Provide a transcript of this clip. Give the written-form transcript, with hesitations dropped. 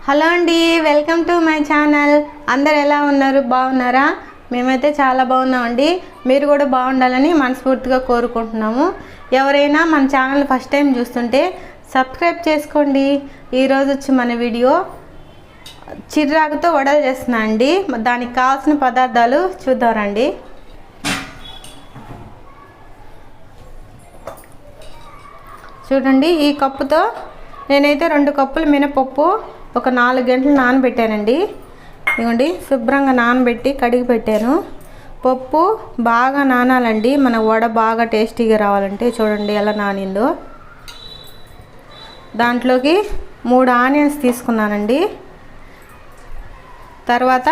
Hello అండి, welcome to my channel. అందరు ఎలా ఉన్నారు? బాగున్నారా? మేమైతే చాలా బాగున్నామండి. మీరు కూడా బాగుండాలని మనస్ఫూర్తిగా కోరుకుంటున్నాము. ఎవరైనా మన ఛానల్ ఫస్ట్ టైం చూస్తుంటే సబ్స్క్రైబ్ చేసుకోండి. ఈరోజు వచ్చి మన వీడియో చిర్రాకుతో వడలు చేస్తున్నా అండి. దానికి కావాల్సిన పదార్థాలు చూద్దామండి. చూడండి, ఈ కప్పుతో నేనైతే 2 కప్పులు మినపప్పు ఒక 4 గంటలు నానబెట్టానండి. ఇదిగోండి, శుభ్రంగా నానబెట్టి కడిగి పెట్టాను. పప్పు బాగా నానాలండి, మన వడ బాగా టేస్టీగా రావాలంటే. చూడండి ఎలా నానిందో. దాంట్లోకి 3 ఆనియన్స్ తీసుకున్నానండి. తర్వాత